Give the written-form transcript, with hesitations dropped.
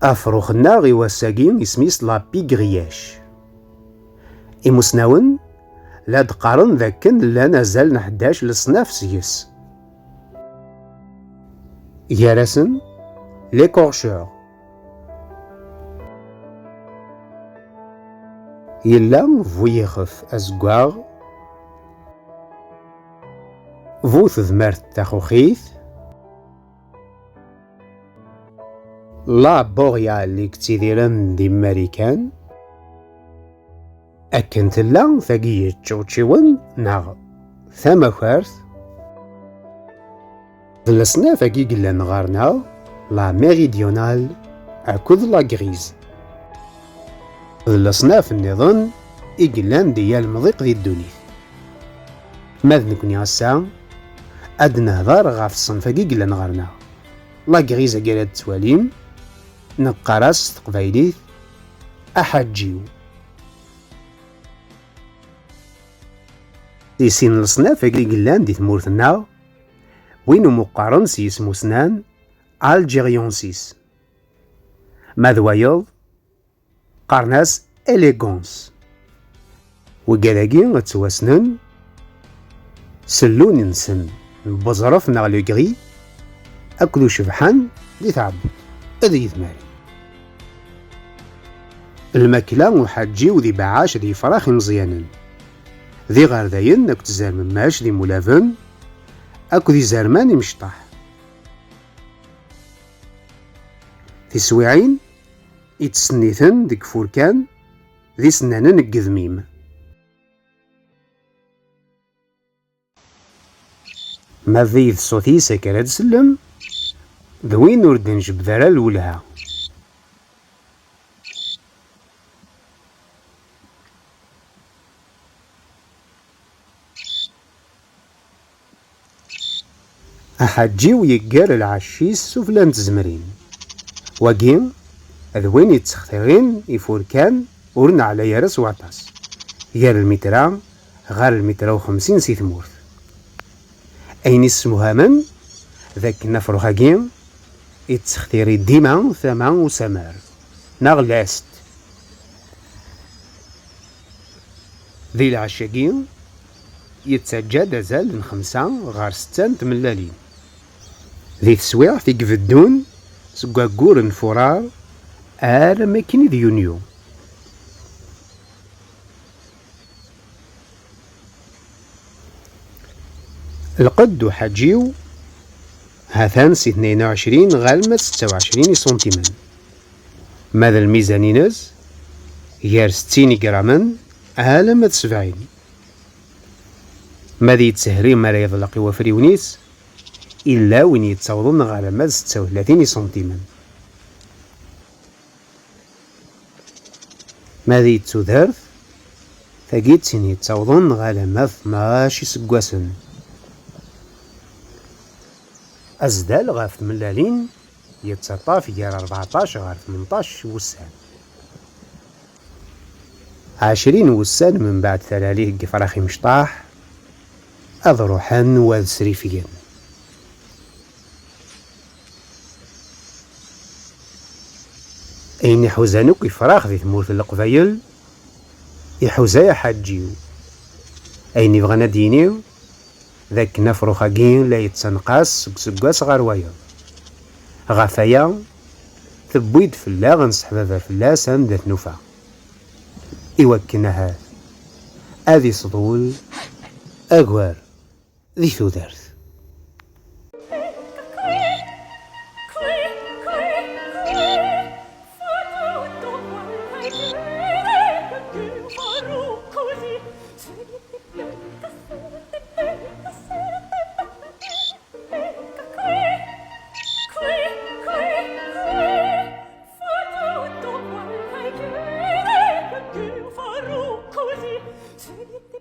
أفروخنا غي واساقين اسميس لا بيغرياش. إموسناون لا دقارن ذاكن لا نزال نحداش لصناف سيس. يارسن ليكورشور. يلا فو يخف أزقواغ فو تذمرت تاخوخيث لا بوغيا اللي كتيديرن دي ماريكان أكن تلا ثاقية تشوتشيون ناغ ثما كارث ذلسنا فاقي قلان غارنا لا ميريديونال أكوذ لا غريز ذلسنا في النظام إقلان ديال مضيق دي الدنيا. ماذ نكوني غسا أد نهضر غاف الصنف فاقي قلان غارنا لا غريز قالت تواليم نقراس تقبايليت أحاجيو دي سين الصناف فاقي قلان دي ثمورتنا وينو مقارن سيس موسنان الجيريونسيس ماذ وايض قارناس إليغونس وقالاكي غتواسنن سلون نسن البزرف ناغ لو غري أكلو شبحان دي تعبد أذي يثماري الماكلة وحاجيو ذي بعاش ذي فراخ مزيانن ذي غارداين أكو تزارمن ماش ذي مولافن أكو ذي زارمان مشطح في سويعين يتسنيثن ديك فوركان ذي سنانن القذميم ما ذي الصوتي سكرات سلم ذوين ورد نجب ذرا الولها أحاجيو يقار العشيس سفلان تزمرين واقيم ذوين يتسخترين يفوركان ورن على يارس وعطاس غير المترا غير المترا وخمسين سي ثمورث أين اسمها من ذاك النفر هاقيم يتسختيري ديما ثمان وسمار نغلاست ذي العشاقين يتسجد زال من 5 غار 6 تملالين ذي تسويع في قفدون سقاقور الفرار ماكيني ذي يونيو القد حاجيو هاثان سي 22 غالمة 26 سنتيمان ماذا الميزانينز غير 60 غراما عالمة 70 ماذا يتسهري ما لا يضلق وفريونيس إلا وين يتصوضن غالمة 36 سنتيمان ماذا يتسودهرث ثاقيت سين يتصوضن غالمة 12 سقواسن أزدال غاف ملالين يتسطاف غير 14 غير 18 وسان 20 وسان من بعد ثلاليه قفراخي مشطاح أضروحان وذسريفيا أين يحوزانوك يفراخ ذي ثمورث القبايل يحوزايا حاجيو أين يبغانا دينيو ذاك نفرو خاقين لا يتسنقاس سقسقاس غاروايا غافايا ثبويد فلا غنسحبابا فلا سان ذات نوفا إوكنا هذي صدول أقوار ذي ثودرث Così